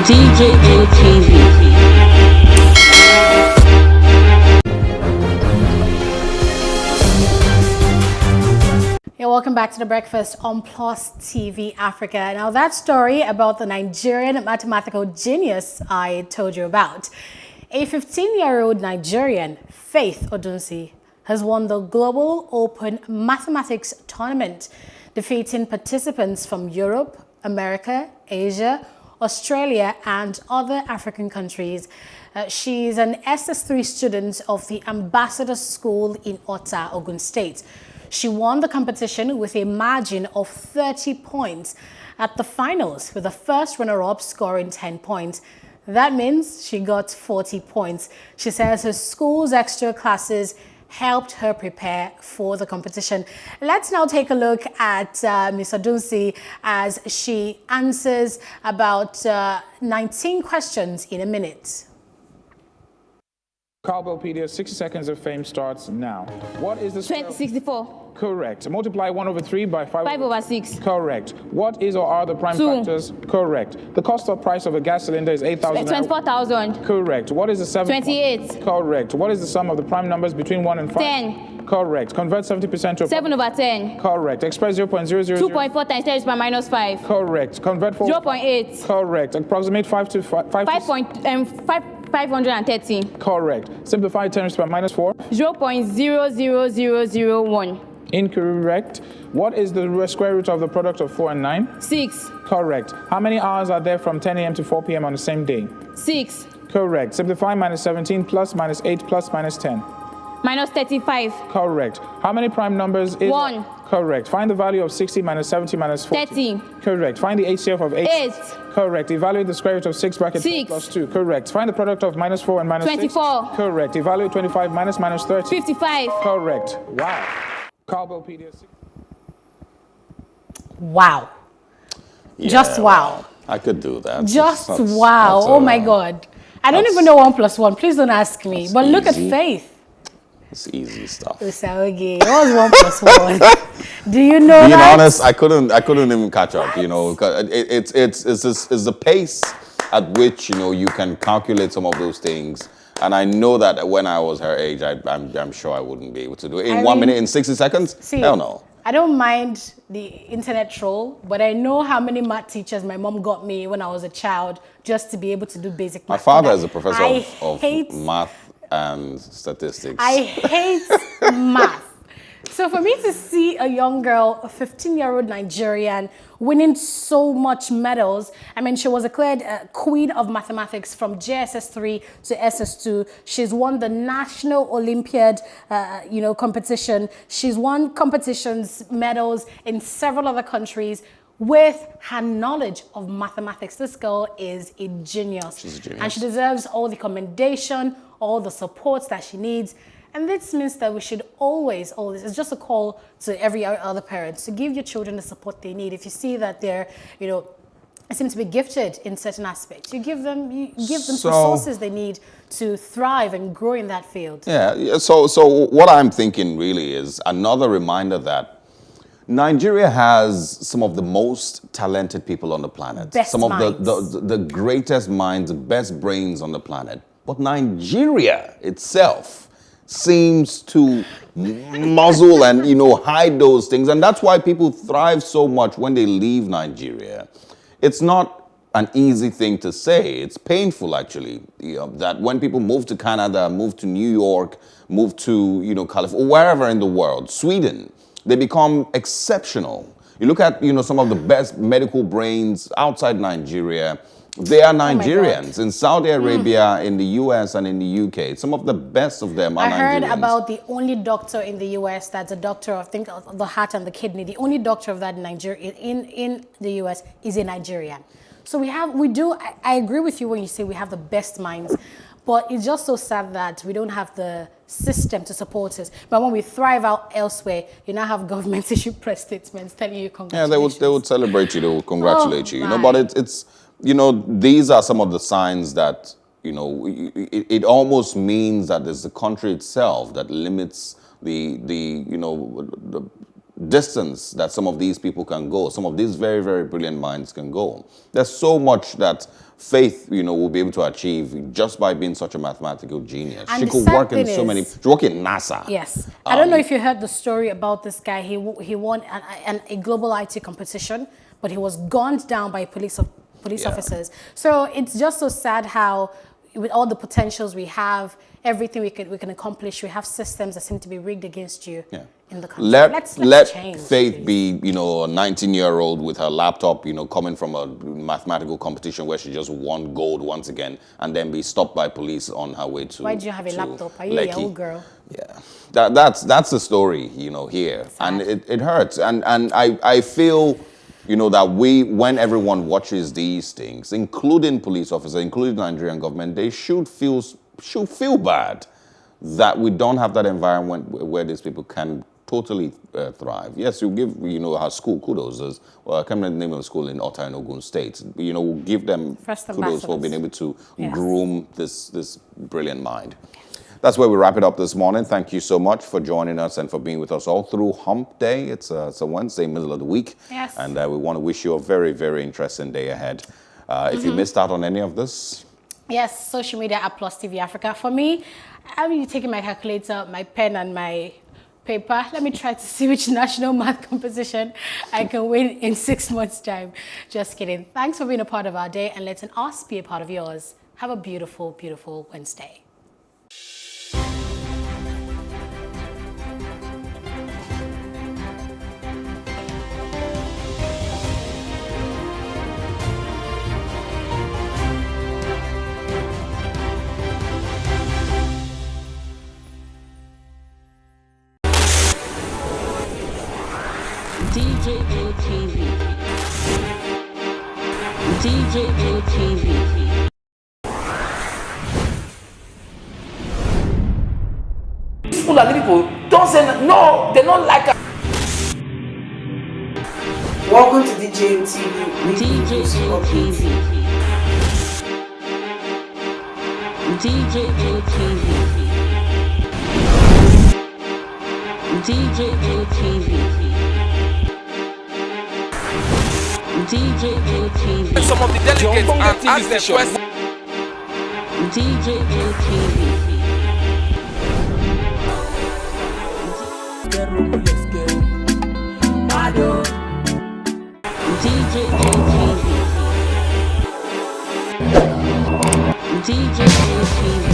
DJM TV. Yeah, welcome back to The Breakfast on Plus TV Africa. Now, that story about the Nigerian mathematical genius I told you about. A 15-year-old Nigerian, Faith Odunsi, has won the Global Open Mathematics Tournament, defeating participants from Europe, America, Asia, Australia, and other African countries. She's an SS3 student of the Ambassador School in Ota, Ogun State. She won the competition with a margin of 30 points at the finals, with the first runner-up scoring 10 points. That means she got 40 points. She says her school's extra classes helped her prepare for the competition. Let's now take a look at Ms. Odunsi as she answers about 19 questions in a minute. Cowbellpedia, 60 seconds of fame starts now. What is the 64. Correct. Multiply 1 over 3 by 5 over 6. Correct. What is or are the prime 2. factors? Correct. The cost of price of a gas cylinder is 8,000. 24,000. Correct. What is the 7? 28. Correct. What is the sum of the prime numbers between 1 and 5? 10. Correct. Convert 70% to 7 over 10. Correct. Express 0.000. 2.4 times 10 is by minus 5. Correct. Convert 4. 0.8. Correct. Approximate 5 to 5. 530. Correct. Simplify 10 to the minus 4. 0.00001. Incorrect. What is the square root of the product of 4 and 9? 6. Correct. How many hours are there from 10 a.m. to 4 p.m. on the same day? 6. Correct. Simplify minus 17 plus minus 8 plus minus 10. Minus 35. Correct. How many prime numbers is... 1. Correct. Find the value of 60 minus 70 minus 40. 30. Correct. Find the HCF of 8. 8. Correct. Evaluate the square root of 6 bracket 6. plus 2. Correct. Find the product of minus 4 and minus 24. 6. Correct. Evaluate 25 minus minus 30. 55. Correct. Wow. Cowbellpedia. Wow. Yeah, Just wow. I could do that. Just wow. Oh my God. I don't even know 1 plus 1. Please don't ask me. But look at easy. Faith. It's easy stuff. Usagi. What was 1 plus 1? Do you know Being that? honest, I couldn't even catch up. You know, 'cause it's the pace at which you can calculate some of those things. And I know that when I was her age, I'm sure I wouldn't be able to do it in 1 minute in 60 seconds. See, Hell no. I don't mind the internet troll, but I know how many math teachers my mom got me when I was a child just to be able to do basic math. My father is a professor of hate math and statistics. I hate math. So for me to see a young girl, a 15-year-old Nigerian, winning so much medals, I mean, she was declared queen of mathematics from JSS3 to SS2. She's won the National Olympiad, competition. She's won competitions, medals in several other countries with her knowledge of mathematics. This girl is a genius. She's a genius. And she deserves all the commendation, all the support that she needs. And this means that we should always, it's just a call to every other parent to give your children the support they need. If you see that they're, seem to be gifted in certain aspects, you give them the resources they need to thrive and grow in that field. Yeah. So what I'm thinking really is another reminder that Nigeria has some of the most talented people on the planet. Best minds. Of the greatest minds, the best brains on the planet. But Nigeria itself seems to muzzle and hide those things, and that's why people thrive so much when they leave Nigeria. It's not an easy thing to say. It's painful, actually, that when people move to Canada, move to New York, move to California, wherever in the world, Sweden, they become exceptional. You look at some of the best medical brains outside Nigeria. They are Nigerians in Saudi Arabia, in the US, and in the UK. Some of the best of them are Nigerians. I heard about the only doctor in the US that's a doctor of, the heart and the kidney. The only doctor of that in Nigeria, in the US, is a Nigerian. So I agree with you when you say we have the best minds, but it's just so sad that we don't have the system to support us. But when we thrive out elsewhere, you now have governments issue press statements telling you congratulations. Yeah, they would celebrate you, they would congratulate you. My. But it's these are some of the signs that, it almost means that it's the country itself that limits the distance that some of these people can go, some of these very, very brilliant minds can go. There's so much that Faith, will be able to achieve just by being such a mathematical genius. And she could work in so many. She work in NASA. Yes, I don't know if you heard the story about this guy. He won a global IT competition, but he was gunned down by police officers. So it's just so sad how, with all the potentials we have, everything we can accomplish, we have systems that seem to be rigged against you in the country. Let change, Faith please. be, a 19-year-old with her laptop, coming from a mathematical competition where she just won gold once again, and then be stopped by police on her way to. Why do you have a laptop? Are you a young girl? Yeah, that's the story, here, and it hurts, and I feel. That when everyone watches these things, including police officers, including the Nigerian government, they should feel bad that we don't have that environment where these people can totally thrive. Yes, you give our school kudos. I can't remember the name of the school in Ota in Ogun State. We'll give them kudos for being able to groom this brilliant mind. That's where we wrap it up this morning. Thank you so much for joining us and for being with us all through Hump Day. It's a Wednesday, middle of the week. Yes. And we want to wish you a very, very interesting day ahead. If you missed out on any of this. Yes, social media at Plus TV Africa. For me, I'm taking my calculator, my pen, and my paper. Let me try to see which national math composition I can win in 6 months' time. Just kidding. Thanks for being a part of our day and letting us be a part of yours. Have a beautiful, beautiful Wednesday. DJM TV. DJM TV. Fulani people don't say no, they don't like us. Welcome to DJM TV. DJM TV. DJM TV. DJM TV. DJM TV. Some of the delegates and ask their questions. DJM TV. DJM TV. DJM TV.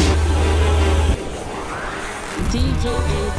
DJM